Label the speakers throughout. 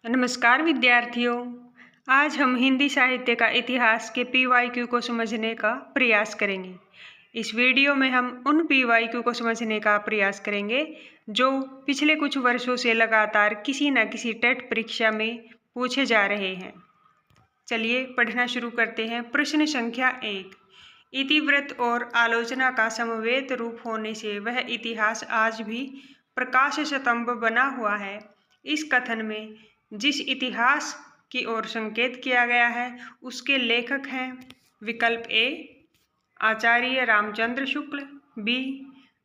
Speaker 1: नमस्कार विद्यार्थियों। आज हम हिंदी साहित्य का इतिहास के PYQ को समझने का प्रयास करेंगे। इस वीडियो में हम उन PYQ को समझने का प्रयास करेंगे जो पिछले कुछ वर्षों से लगातार किसी न किसी टेट परीक्षा में पूछे जा रहे हैं। चलिए पढ़ना शुरू करते हैं। प्रश्न संख्या 1। इतिवृत्त और आलोचना का समवेत रूप होने से वह इतिहास आज भी प्रकाश स्तंभ बना हुआ है। इस कथन में जिस इतिहास की ओर संकेत किया गया है उसके लेखक हैं विकल्प ए आचार्य रामचंद्र शुक्ल, बी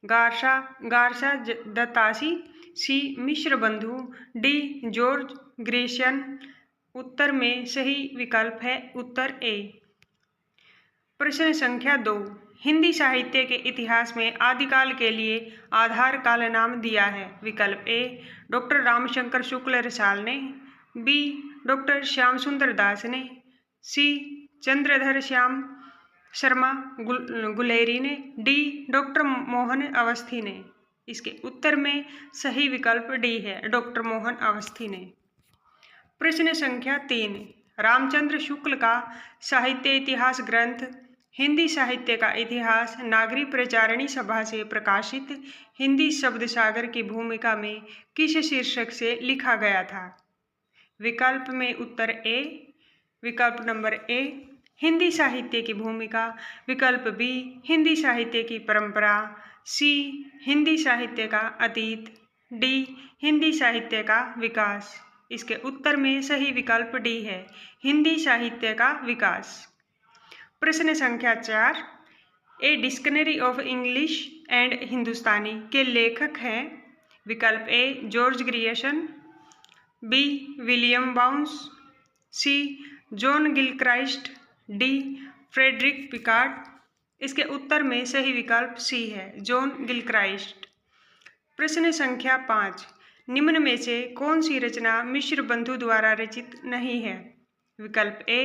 Speaker 1: गारसा दत्तासी, सी मिश्र बंधु, डी जॉर्ज ग्रेशियन। उत्तर में सही विकल्प है उत्तर ए। प्रश्न संख्या 2। हिंदी साहित्य के इतिहास में आदिकाल के लिए आधार काल नाम दिया है। विकल्प ए डॉक्टर रामशंकर शुक्ल रसाल ने, बी डॉक्टर श्याम सुंदर दास ने, सी चंद्रधर श्याम शर्मा गुलेरी ने, डी डॉक्टर मोहन अवस्थी ने। इसके उत्तर में सही विकल्प डी है डॉक्टर मोहन अवस्थी ने। प्रश्न संख्या 3। रामचंद्र शुक्ल का साहित्य इतिहास ग्रंथ हिंदी साहित्य का इतिहास नागरी प्रचारणी सभा से प्रकाशित हिंदी शब्द सागर की भूमिका में किस शीर्षक से लिखा गया था। विकल्प में उत्तर ए। विकल्प नंबर ए हिंदी साहित्य की भूमिका, विकल्प बी हिंदी साहित्य की परंपरा, सी हिंदी साहित्य का अतीत, डी हिंदी साहित्य का विकास। इसके उत्तर में सही विकल्प डी है हिंदी साहित्य का विकास। प्रश्न संख्या 4। A dictionary of English and Hindustani के लेखक हैं विकल्प A George Grierson, B William Bounce, C John Gilchrist, D Frederick Pickard. इसके उत्तर में सही विकल्प सी है जॉन गिलक्राइस्ट। प्रश्न संख्या 5। निम्न में से कौन सी रचना मिश्र बंधु द्वारा रचित नहीं है। विकल्प ए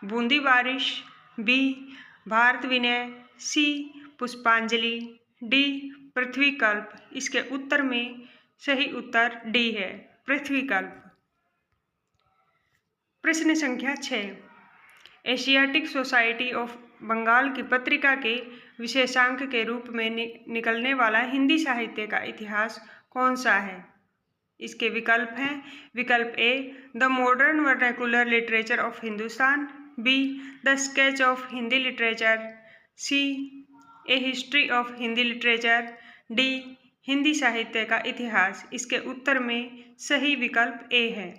Speaker 1: बूंदी बारिश, बी भारत विनय, सी पुष्पांजलि, डी पृथ्वी कल्प। इसके उत्तर में सही उत्तर डी है पृथ्वी कल्प। प्रश्न संख्या 6। एशियाटिक सोसाइटी ऑफ बंगाल की पत्रिका के विशेषांक के रूप में निकलने वाला हिंदी साहित्य का इतिहास कौन सा है। इसके विकल्प हैं विकल्प A the modern vernacular literature of Hindustan, B the sketch of Hindi literature, C a history of Hindi literature, D Hindi साहित्य का इतिहास। इसके उत्तर में सही विकल्प ए है।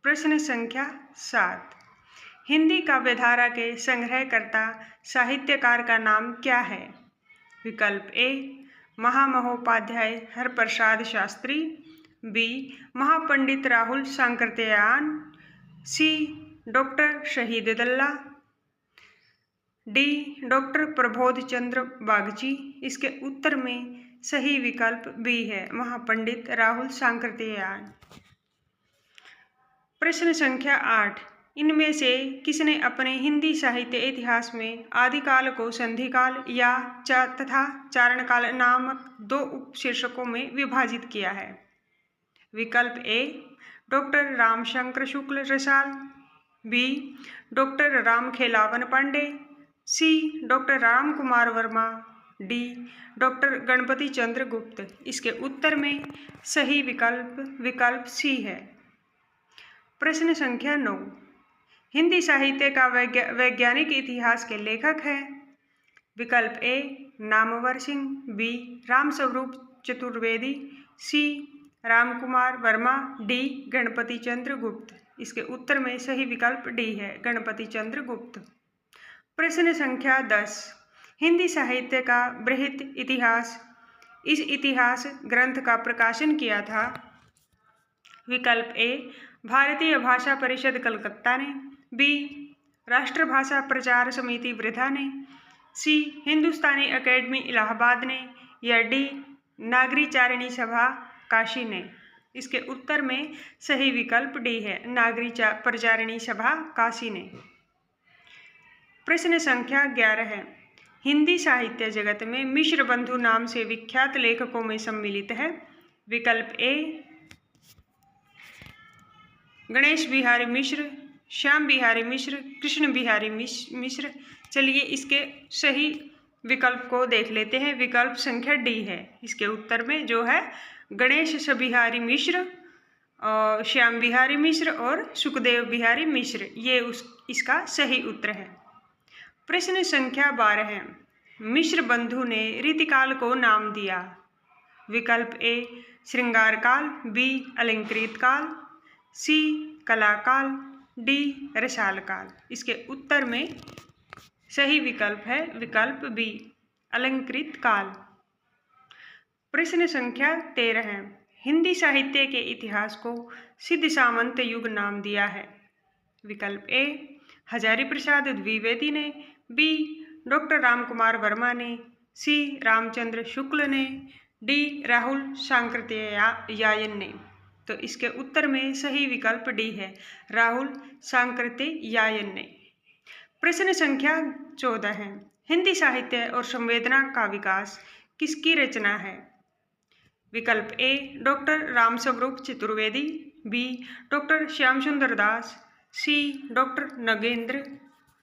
Speaker 1: प्रश्न संख्या 7। हिंदी काव्यधारा के संग्रहकर्ता साहित्यकार का नाम क्या है। विकल्प ए महामहोपाध्याय हरप्रसाद शास्त्री, बी महापंडित राहुल सांकृत्यायन, सी डॉक्टर शहीद दल्ला, डी डॉक्टर प्रबोध चंद्र बागची। इसके उत्तर में सही विकल्प बी है महापंडित राहुल सांकृत्यायन। प्रश्न संख्या 8। इनमें से किसने अपने हिंदी साहित्य इतिहास में आदिकाल को संधिकाल या तथा चारणकाल नामक 2 उपशीर्षकों में विभाजित किया है। विकल्प A doctor Ramshankar Shukla Rasal, B doctor Ramkhelawan Pandey, C doctor Ram Kumar Verma, D doctor Ganapati Chandra Gupta. इसके उत्तर में सही विकल्प सी है। प्रश्न संख्या 9। हिंदी साहित्य का वैज्ञानिक इतिहास के लेखक हैं विकल्प ए नामवर सिंह, बी रामस्वरूप चतुर्वेदी, सी रामकुमार वर्मा, डी गणपति चंद्र गुप्त। इसके उत्तर में सही विकल्प डी है गणपति चंद्र गुप्त। प्रश्न संख्या 10। हिंदी साहित्य का बृहत इतिहास इस इतिहास ग्रंथ का प्रकाशन किया था। विकल्प ए भारतीय भाषा परिषद कलकत्ता ने, बी राष्ट्रभाषा प्रचार समिति वृधा ने, सी हिंदुस्तानी अकेडमी इलाहाबाद ने, या डी नागरी चारणी सभा काशी ने। इसके उत्तर में सही विकल्प डी है नागरी प्रचारणी सभा काशी ने। प्रश्न संख्या 11 है। हिंदी साहित्य जगत में मिश्र बंधु नाम से विख्यात लेखकों में सम्मिलित है। विकल्प ए गणेश बिहारी मिश्र, श्याम बिहारी मिश्र, कृष्ण बिहारी मिश्र। चलिए इसके सही विकल्प को देख लेते हैं। विकल्प संख्या डी है। इसके उत्तर में जो है गणेश बिहारी मिश्र, श्याम बिहारी मिश्र और सुखदेव बिहारी मिश्र, ये इसका सही उत्तर है। प्रश्न संख्या 12 है। मिश्र बंधु ने ऋतुकाल को नाम दिया। विकल्प ए श्रृंगार काल, बी अलंकृत काल, सी कला काल, डी रसाल काल। इसके उत्तर में सही विकल्प है विकल्प बी अलंकृत काल। प्रश्न संख्या 13 है। हिंदी साहित्य के इतिहास को सिद्ध सामंत युग नाम दिया है। विकल्प ए हजारी प्रसाद द्विवेदी ने, बी डॉक्टर रामकुमार वर्मा ने, सी रामचंद्र शुक्ल ने, डी राहुल सांकृत्यायन ने। तो इसके उत्तर में सही विकल्प डी है राहुल सांकृत्यायन ने। प्रश्न संख्या 14 है। हिंदी साहित्य और संवेदना का विकास किसकी रचना है। विकल्प A doctor Ramswaroop Chaturvedi, B doctor Shyam Sundar Das, C doctor Nagendra,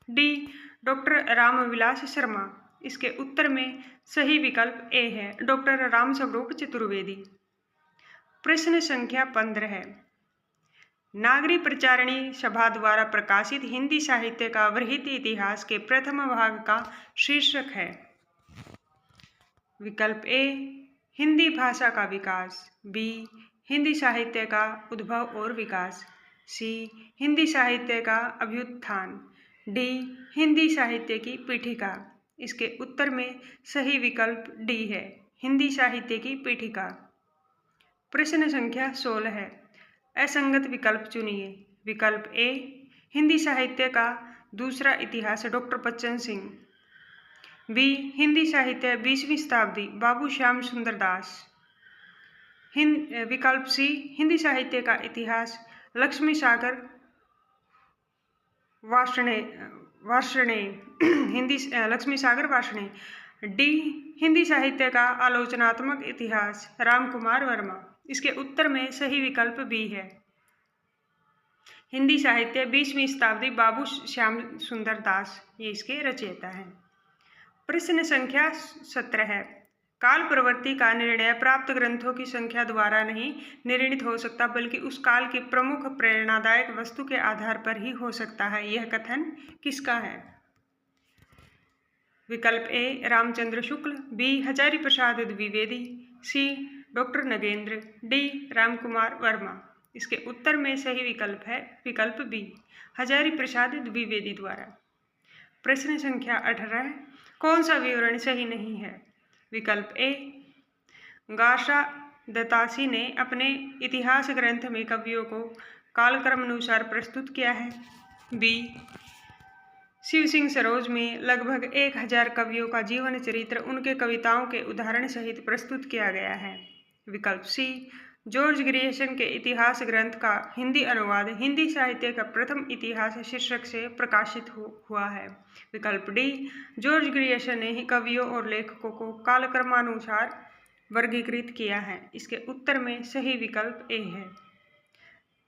Speaker 1: D doctor Ramvilas Sharma. इसके उत्तर में सही विकल्प ए है डॉक्टर रामस्वरूप चतुर्वेदी। प्रश्न संख्या 15 है। नागरी प्रचारणी सभा द्वारा प्रकाशित हिंदी साहित्य का वृहत इतिहास के प्रथम भाग का शीर्षक है। विकल्प ए हिंदी भाषा का विकास, बी हिंदी साहित्य का उद्भव और विकास, सी हिंदी साहित्य का अभ्युत्थान, डी हिंदी साहित्य की पीठिका। इसके उत्तर में सही विकल्प डी है हिंदी साहित्य की पीठिका। प्रश्न संख्या 16 है। असंगत विकल्प चुनिए। विकल्प ए हिंदी साहित्य का दूसरा इतिहास डॉक्टर बच्चन सिंह, बी हिंदी साहित्य 20वीं शताब्दी बाबू श्याम सुंदर दास, विकल्प सी हिंदी साहित्य का इतिहास लक्ष्मी सागर वार्ष्णेय हिंदी लक्ष्मी सागर वार्ष्णेय, डी हिंदी साहित्य का आलोचनात्मक इतिहास रामकुमार वर्मा। इसके उत्तर में सही विकल्प बी है हिंदी साहित्य 20वीं शताब्दी बाबू श्याम सुंदर दास, ये इसके रचयिता हैं। प्रश्न संख्या 17 है। काल प्रवृत्ति का निर्णय प्राप्त ग्रंथों की संख्या द्वारा नहीं निर्णित हो सकता, बल्कि उस काल की प्रमुख प्रेरणादायक वस्तु के आधार पर ही हो सकता है। यह कथन किसका है। विकल्प ए Ramchandra Shukla, B Hazari Prasad Dwivedi, C doctor Nagendra, D Ramkumar Verma. इसके उत्तर में सही विकल्प है विकल्प बी हजारी प्रसाद द्विवेदी द्वारा। प्रश्न संख्या 18 है। कौन सा विवरण सही नहीं है। विकल्प ए गाशा दत्तासी ने अपने इतिहास ग्रंथ में कवियों को कालक्रम अनुसार प्रस्तुत किया है, बी शिव सिंह सरोज में लगभग 1000 कवियों का जीवन चरित्र उनके कविताओं के उदाहरण सहित प्रस्तुत किया गया है, विकल्प सी जॉर्ज ग्रियर्सन के इतिहास ग्रंथ का हिंदी अनुवाद हिंदी साहित्य का प्रथम इतिहास शीर्षक से प्रकाशित हुआ है, विकल्प डी जॉर्ज ग्रियर्सन ने ही कवियों और लेखकों को कालक्रमानुसार वर्गीकृत किया है। इसके उत्तर में सही विकल्प ए है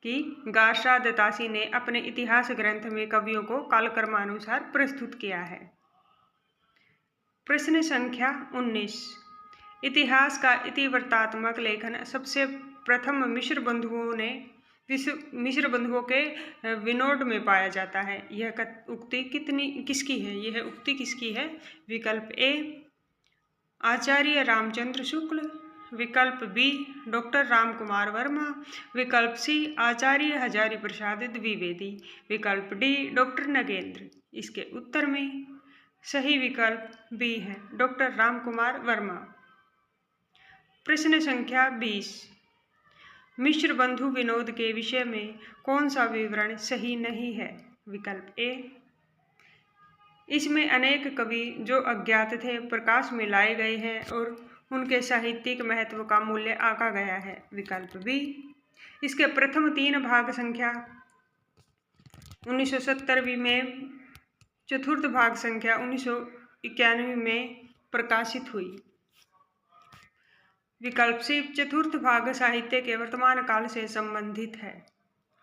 Speaker 1: कि गाशा दत्तासी ने अपने इतिहास ग्रंथ में कवियों को कालक्रमानुसार प्रस्तुत किया है। प्रश्न संख्या 19। इतिहास का इतिवृत्तात्मक लेखन सबसे प्रथम मिश्र बंधुओं के विनोद में पाया जाता है। यह उक्ति किसकी है। यह उक्ति किसकी है। विकल्प ए आचार्य रामचंद्र शुक्ल, विकल्प बी डॉक्टर रामकुमार वर्मा, विकल्प सी आचार्य हजारी प्रसाद द्विवेदी, विकल्प डी डॉक्टर नगेंद्र। इसके उत्तर में सही विकल्प बी है डॉक्टर रामकुमार वर्मा। प्रश्न संख्या 20। मिश्र बंधु विनोद के विषय में कौन सा विवरण सही नहीं है। विकल्प ए इसमें अनेक कवि जो अज्ञात थे प्रकाश में लाए गए हैं और उनके साहित्यिक महत्व का मूल्य आंका गया है, विकल्प बी इसके प्रथम 3 भाग संख्या 1970 में, चतुर्थ भाग संख्या 1991 में प्रकाशित हुई, विकल्प सी चतुर्थ भाग साहित्य के वर्तमान काल से संबंधित है।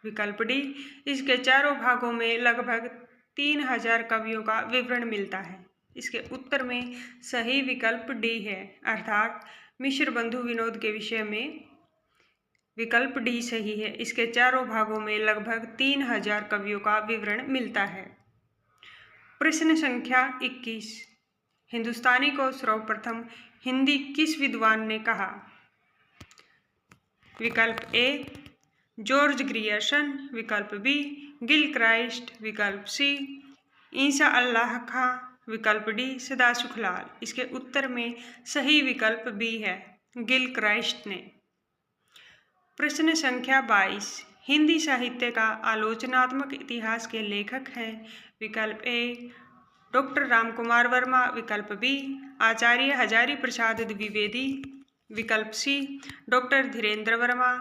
Speaker 1: विकल्प डी, इसके चारों भागों में लगभग 3000 कवियों का विवरण मिलता है। इसके उत्तर में सही विकल्प डी है, अर्थात मिश्र बंधु विनोद के विषय में विकल्प डी सही है। इसके चारों भागों में लगभग 3000 कवियों का विवरण मिलता है। प्रश्न संख्या 21, हिंदुस्तानी को सर्वप्रथम हिंदी किस विद्वान ने कहा? विकल्प ए जॉर्ज ग्रियर्सन, विकल्प बी गिलक्राइस्ट, विकल्प सी ईसा अल्लाह खां, विकल्प डी सदा सुखलाल। इसके उत्तर में सही विकल्प बी है, गिलक्राइस्ट ने। प्रश्न संख्या 22, हिंदी साहित्य का आलोचनात्मक इतिहास के लेखक हैं? विकल्प ए डॉक्टर रामकुमार वर्मा, विकल्प बी आचार्य हजारी प्रसाद द्विवेदी, विकल्प सी डॉक्टर धीरेन्द्र वर्मा,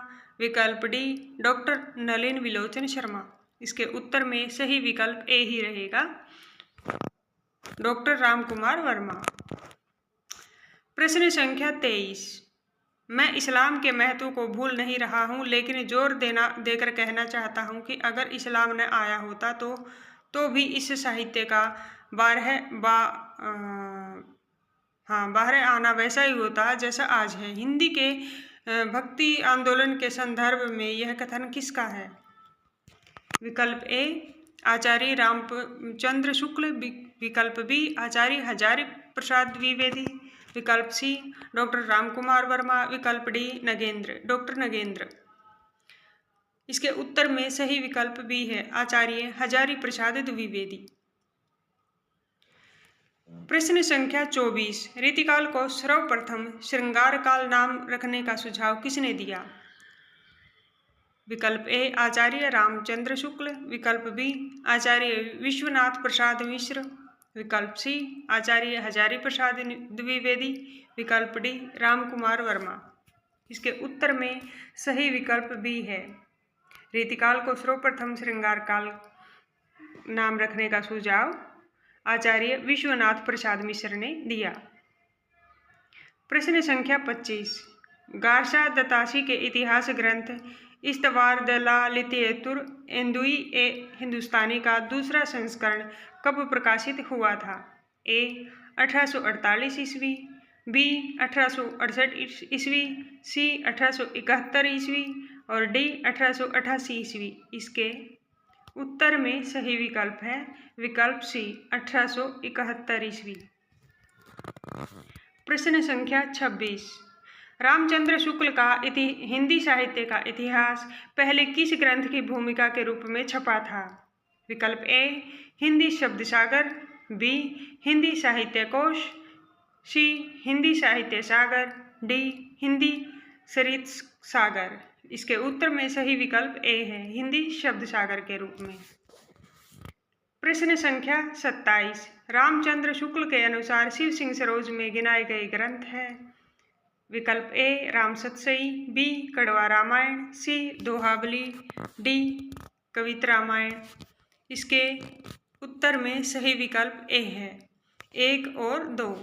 Speaker 1: विकल्प डी डॉक्टर नलिन विलोचन शर्मा। इसके उत्तर में सही विकल्प ए ही रहेगा, डॉक्टर रामकुमार वर्मा। प्रश्न संख्या 23, मैं इस्लाम के महत्व को भूल नहीं रहा हूँ, लेकिन जोर देकर कहना चाहता हूँ कि अगर इस्लाम न आया होता तो भी इस साहित्य का बाहर आना वैसा ही होता जैसा आज है। हिंदी के भक्ति आंदोलन के संदर्भ में यह कथन किसका है? विकल्प ए आचार्य रामचंद्र शुक्ल, विकल्प बी आचार्य हजारी प्रसाद द्विवेदी, विकल्प सी डॉक्टर रामकुमार वर्मा, विकल्प डी डॉक्टर नगेंद्र। इसके उत्तर में सही विकल्प बी है, आचार्य हजारी प्रसाद द्विवेदी। प्रश्न संख्या 24, रीतिकाल को सर्वप्रथम श्रृंगार काल नाम रखने का सुझाव किसने दिया? विकल्प ए आचार्य रामचंद्र शुक्ल, विकल्प बी आचार्य विश्वनाथ प्रसाद मिश्र, विकल्प सी आचार्य हजारी प्रसाद द्विवेदी, विकल्प डी रामकुमार वर्मा। इसके उत्तर में सही विकल्प बी है, रीतिकाल को सर्वप्रथम श्रृंगार काल नाम रखने का सुझाव आचार्य विश्वनाथ प्रसाद मिश्र ने दिया। प्रश्न संख्या 25, गारसा दत्तासी के इतिहास ग्रंथ इस्तवार द ला लिटरेतुर एंदुई ए हिंदुस्तानी का दूसरा संस्करण कब प्रकाशित हुआ था? ए 1848 ईस्वी, बी 1868 ईस्वी, सी 1871 ईस्वी और डी 1888 ईस्वी। इसके उत्तर में सही विकल्प है, विकल्प सी 1871 ईस्वी। प्रश्न संख्या 26, रामचंद्र शुक्ल का हिंदी साहित्य का इतिहास पहले किस ग्रंथ की भूमिका के रूप में छपा था? विकल्प ए हिंदी शब्द सागर, बी हिंदी साहित्य कोश, सी हिंदी साहित्य सागर, डी हिंदी सरित सागर। इसके उत्तर में सही विकल्प ए है, हिंदी शब्द सागर के रूप में। प्रश्न संख्या 27, रामचंद्र शुक्ल के अनुसार शिव सिंह सरोज में गिनाए गए ग्रंथ है? विकल्प ए रामसतसई, बी कड़वा रामायण, सी दोहाबली, डी कवित रामायण। इसके उत्तर में सही विकल्प ए है, 1 और 2।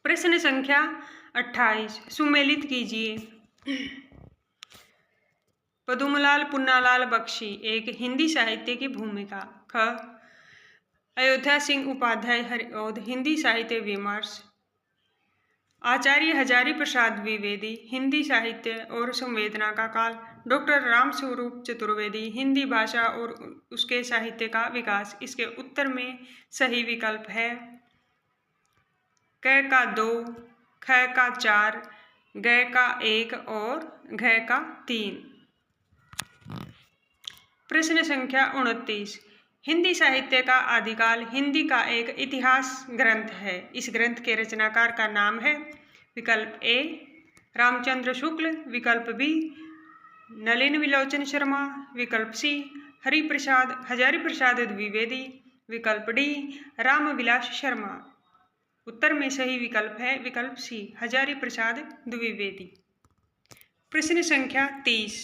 Speaker 1: प्रश्न संख्या 28, सुमेलित कीजिए। पदुमलाल पुन्नालाल बख्शी एक हिंदी साहित्य की भूमिका। ख अयोध्या सिंह उपाध्याय हरिऔध हिंदी साहित्य विमर्श। आचार्य हजारी प्रसाद द्विवेदी हिंदी साहित्य और संवेदना का काल। डॉक्टर रामस्वरूप चतुर्वेदी हिंदी भाषा और उसके साहित्य का विकास। इसके उत्तर में सही विकल्प है क का 2, ख का 4, ग का 1 और घ का 3। प्रश्न संख्या 29, हिंदी साहित्य का आदिकाल हिंदी का एक इतिहास ग्रंथ है। इस ग्रंथ के रचनाकार का नाम है? विकल्प ए रामचंद्र शुक्ल, विकल्प बी नलिन विलोचन शर्मा, विकल्प सी हजारी प्रसाद द्विवेदी, विकल्प डी रामविलास शर्मा। उत्तर में सही विकल्प है विकल्प सी हजारी प्रसाद द्विवेदी। प्रश्न संख्या 30,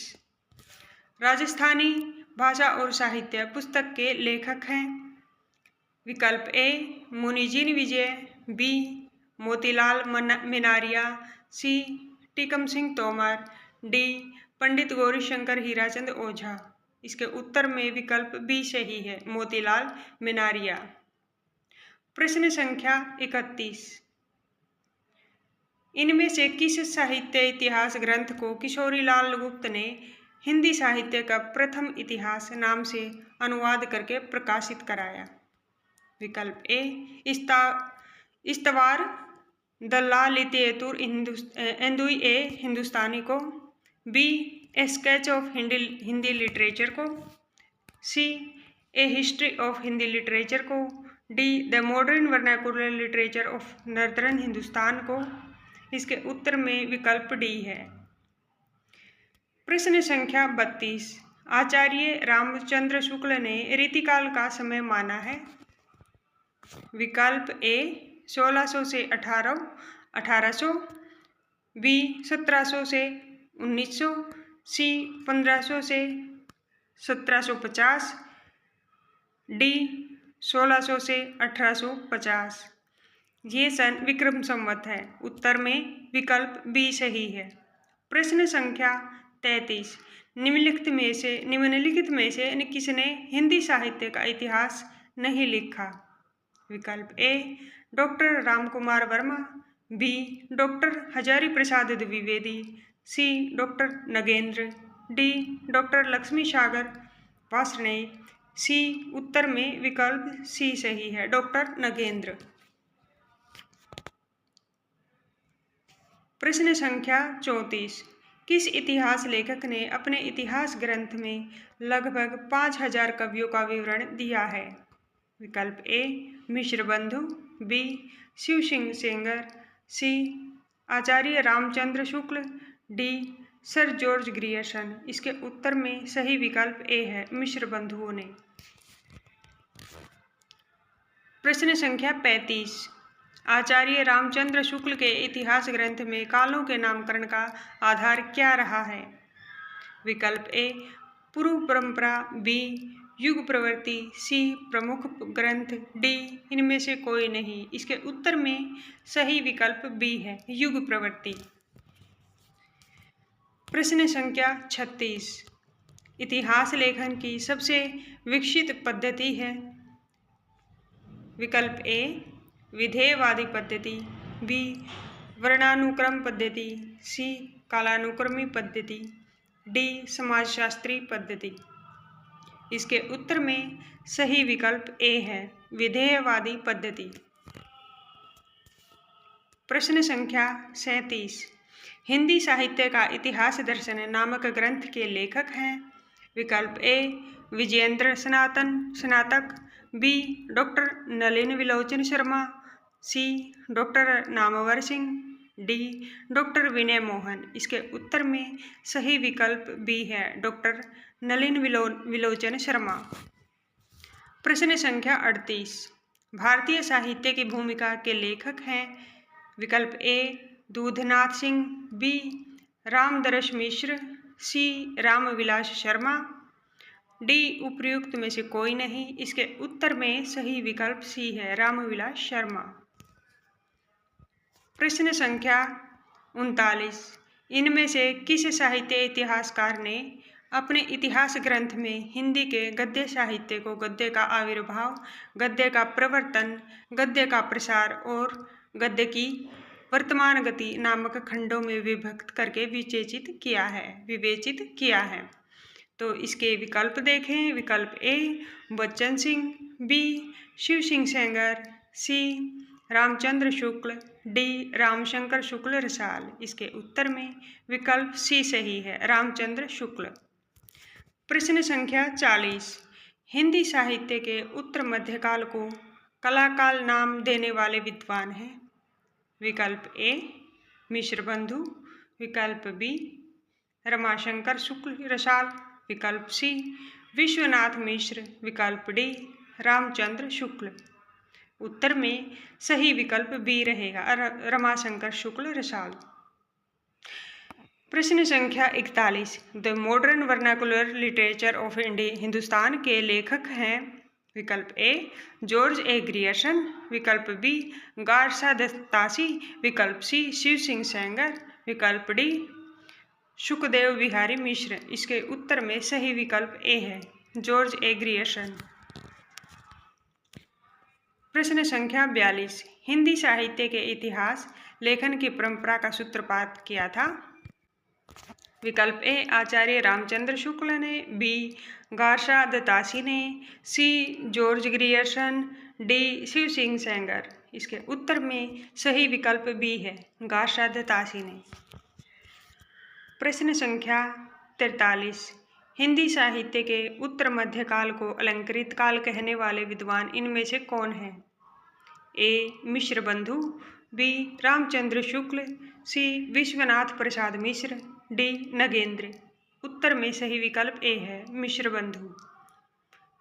Speaker 1: राजस्थानी भाषा और साहित्य पुस्तक के लेखक हैं? विकल्प ए मुनिजीन विजय, बी मोतीलाल मिनारिया, सी टीकम सिंह तोमर, डी पंडित गौरीशंकर हीराचंद ओझा। इसके उत्तर में विकल्प बी सही है, मोतीलाल मिनारिया। प्रश्न संख्या 31, इनमें से किस साहित्य इतिहास ग्रंथ को किशोरीलाल गुप्त ने हिंदी साहित्य का प्रथम इतिहास नाम से अनुवाद करके प्रकाशित कराया? विकल्प ए इस्तवार द लिटरेचर एंदुई ए हिंदुस्तानी को, B sketch of Hindi literature को, C a history of Hindi literature को, D the modern vernacular literature of northern Hindustan को। इसके उत्तर में विकल्प डी है। प्रश्न संख्या 32, आचार्य रामचंद्र शुक्ल ने रीतिकाल का समय माना है? विकल्प ए 1600 से 1800, बी 1700 से 1900, सी 1500 से 1750, डी 1600 से 1850। ये सन विक्रम संवत है। उत्तर में विकल्प बी सही है। प्रश्न संख्या 33, निम्नलिखित में से किसने हिंदी साहित्य का इतिहास नहीं लिखा? विकल्प A doctor Ramkumar Verma, B doctor Hazari Prasad Dwivedi, C doctor Nagendra, D doctor Lakshmi Sagar Varshney. C उत्तर में विकल्प सी सही है, डॉक्टर नगेंद्र। प्रश्न संख्या 34, किस इतिहास लेखक ने अपने इतिहास ग्रंथ में लगभग 5000 कवियों का विवरण दिया है? विकल्प ए मिश्र बंधु, बी शिव सिंह सेंगर, सी आचार्य Ramchandra Shukla, D sir George Grierson. इसके उत्तर में सही विकल्प ए है, मिश्र बंधुओं ने। प्रश्न संख्या 35, आचार्य रामचंद्र शुक्ल के इतिहास ग्रंथ में कालों के नामकरण का आधार क्या रहा है? विकल्प ए पूर्व परंपरा, बी युग प्रवृत्ति, सी प्रमुख ग्रंथ, डी इनमें से कोई नहीं। इसके उत्तर में सही विकल्प बी है, युग प्रवृत्ति। प्रश्न संख्या 36, इतिहास लेखन की सबसे विकसित पद्धति है? विकल्प ए विधेयवादी पद्धति, बी वर्णानुक्रम पद्धति, सी कालानुक्रमी पद्धति, डी समाजशास्त्री पद्धति। इसके उत्तर में सही विकल्प ए है, विधेयवादी पद्धति। प्रश्न संख्या 37, हिंदी साहित्य का इतिहास दर्शन नामक ग्रंथ के लेखक हैं? विकल्प A Vijayendra Snatak, B doctor Nalin Vilochan Sharma, C doctor Namvar Singh, D doctor Vinay Mohan. इसके उत्तर में सही विकल्प बी है, डॉक्टर नलिन विलोचन शर्मा। प्रश्न संख्या 38, भारतीय साहित्य की भूमिका के लेखक हैं? विकल्प ए दूधनाथ सिंह, बी रामदरस मिश्र, सी रामविलास शर्मा, डी उपर्युक्त में से कोई नहीं। इसके उत्तर में सही विकल्प सी है, रामविलास शर्मा। प्रश्न संख्या 39, इनमें से किस साहित्य इतिहासकार ने अपने इतिहास ग्रंथ में हिंदी के गद्य साहित्य को गद्य का आविर्भाव, गद्य का प्रवर्तन, गद्य का प्रसार और गद्य की वर्तमान गति नामक खंडों में विभक्त करके विवेचित किया है? तो इसके विकल्प देखें। विकल्प ए बच्चन सिंह, बी शिव सिंह सेंगर, सी रामचंद्र शुक्ल, डी रामशंकर शुक्ल रसाल। इसके उत्तर में विकल्प सी सही है, रामचंद्र शुक्ल। प्रश्न संख्या 40, हिंदी साहित्य के उत्तर मध्यकाल को कलाकाल नाम देने वाले विद्वान हैं? विकल्प ए मिश्र बंधु, विकल्प बी रमाशंकर शुक्ल रसाल, विकल्प सी विश्वनाथ मिश्र, विकल्प डी रामचंद्र शुक्ल। उत्तर में सही विकल्प बी रहेगा, रमाशंकर शुक्ल रसाल। प्रश्न संख्या 41, the modern vernacular literature of Hindustan के लेखक हैं? विकल्प ए जॉर्ज ए ग्रियर्सन, विकल्प बी गार्सा दत्तासी, विकल्प सी शिव सिंह सेंगर, विकल्प डी सुखदेव बिहारी मिश्र। इसके उत्तर में सही विकल्प ए है, जॉर्ज ए ग्रियर्सन। प्रश्न संख्या 42, हिंदी साहित्य के इतिहास लेखन की परंपरा का सूत्रपात किया था। विकल्प ए आचार्य रामचंद्र शुक्ल ने, बी गार्सा दत्तासी ने, C George Grierson, D Shiv Singh Sengar. इसके उत्तर में सही विकल्प बी है, गार्सा दत्तासी ने। प्रश्न संख्या 43, हिंदी साहित्य के उत्तर मध्यकाल को अलंकृत काल कहने वाले विद्वान इनमें से कौन है? ए मिश्र बंधु, बी रामचंद्र शुक्ल, सी विश्वनाथ प्रसाद मिश्र, डी नगेंद्र। उत्तर में सही विकल्प ए है, मिश्र बंधु।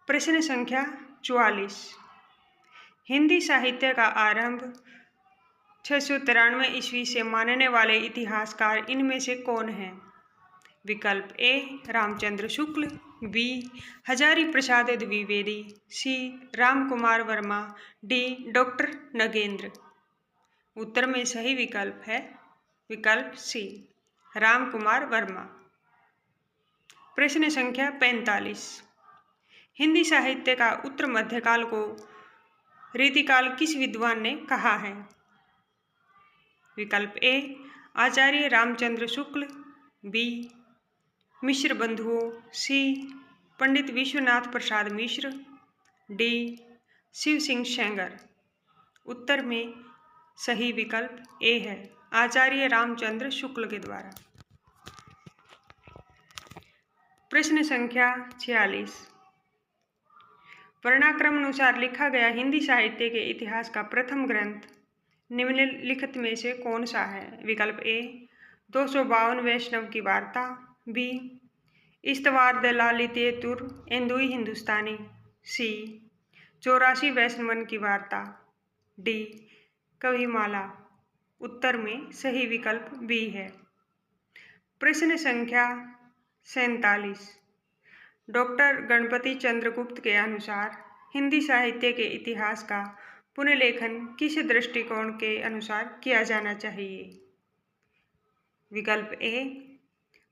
Speaker 1: प्रश्न संख्या 44, हिंदी साहित्य का आरंभ 693 ईस्वी से मानने वाले इतिहासकार इनमें से कौन है? विकल्प ए रामचंद्र शुक्ल, बी हजारी प्रसाद द्विवेदी, सी राम कुमार वर्मा, डी डॉक्टर नगेंद्र। उत्तर में सही विकल्प है विकल्प सी, राम कुमार वर्मा। प्रश्न संख्या 45, हिंदी साहित्य का उत्तर मध्यकाल को रीतिकाल किस विद्वान ने कहा है? विकल्प ए आचार्य रामचंद्र शुक्ल, बी मिश्र बंधुओं, सी पंडित विश्वनाथ प्रसाद मिश्र, डी शिव सिंह सेंगर। उत्तर में सही विकल्प ए है, आचार्य रामचंद्र शुक्ल के द्वारा। प्रश्न संख्या 46, वर्णाक्रमानुसार लिखा गया हिंदी साहित्य के इतिहास का प्रथम ग्रंथ निम्नलिखित में से कौन सा है? विकल्प ए 252 वैष्णव की वार्ता, बी इस्तवार द लालितेतुर एंदुई हिंदुस्तानी, सी 84 वैष्णवन की वार्ता, डी कविमाला। उत्तर में सही विकल्प बी है। प्रश्न संख्या 47, डॉक्टर गणपति चंद्रगुप्त के अनुसार हिंदी साहित्य के इतिहास का पुनर्लेखन किस दृष्टिकोण के अनुसार किया जाना चाहिए? विकल्प ए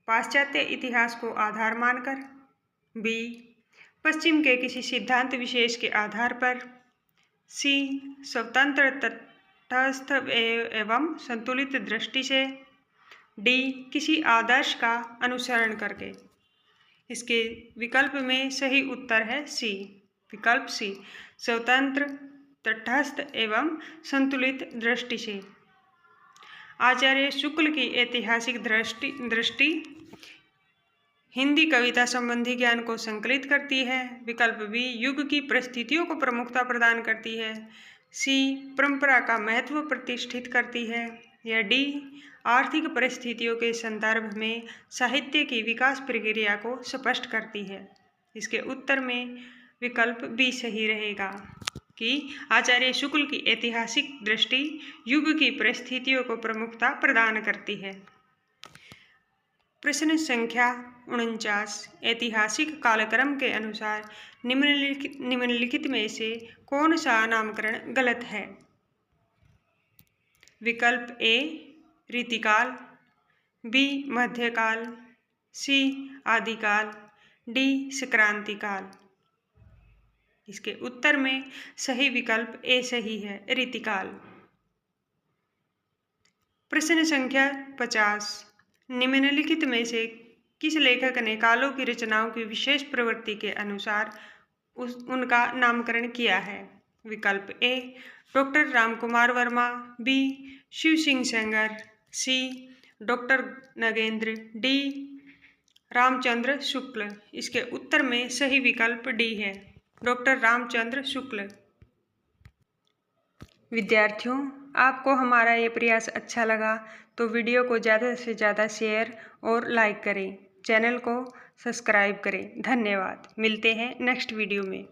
Speaker 1: पाश्चात्य इतिहास को आधार मानकर, बी पश्चिम के किसी सिद्धांत विशेष के आधार पर, सी स्वतंत्र तटस्थ एवं संतुलित दृष्टि से, डी किसी आदर्श का अनुसरण करके। इसके विकल्प में सही उत्तर है सी, विकल्प सी स्वतंत्र तटस्थ एवं संतुलित दृष्टि से। आचार्य शुक्ल की ऐतिहासिक दृष्टि हिंदी कविता संबंधी ज्ञान को संकलित करती है। विकल्प बी युग की परिस्थितियों को प्रमुखता प्रदान करती है, सी परंपरा का महत्व प्रतिष्ठित करती है, या डी आर्थिक परिस्थितियों के संदर्भ में साहित्य की विकास प्रक्रिया को स्पष्ट करती है। इसके उत्तर में विकल्प बी सही रहेगा कि आचार्य शुक्ल की ऐतिहासिक दृष्टि युग की परिस्थितियों को प्रमुखता प्रदान करती है। प्रश्न संख्या 49, ऐतिहासिक कालक्रम के अनुसार निम्नलिखित में से कौन सा नामकरण गलत है? विकल्प ए रीतिकाल, बी मध्यकाल, सी आदिकाल, डी संक्रांतिकाल। इसके उत्तर में सही विकल्प ए सही है, रीतिकाल। प्रश्न संख्या 50, निम्नलिखित में से किस लेखक ने कालों की रचनाओं की विशेष प्रवृत्ति के अनुसार उनका नामकरण किया है? विकल्प A doctor Ram Kumar Verma, B Shiv Singh Sengar, C doctor Nagendra, D Ramchandra Shukla. इसके उत्तर में सही विकल्प डी है, डॉक्टर रामचंद्र शुक्ल। विद्यार्थियों, आपको हमारा ये प्रयास अच्छा लगा तो वीडियो को ज़्यादा से ज़्यादा शेयर और लाइक करें, चैनल को सब्सक्राइब करें। धन्यवाद। मिलते हैं नेक्स्ट वीडियो में।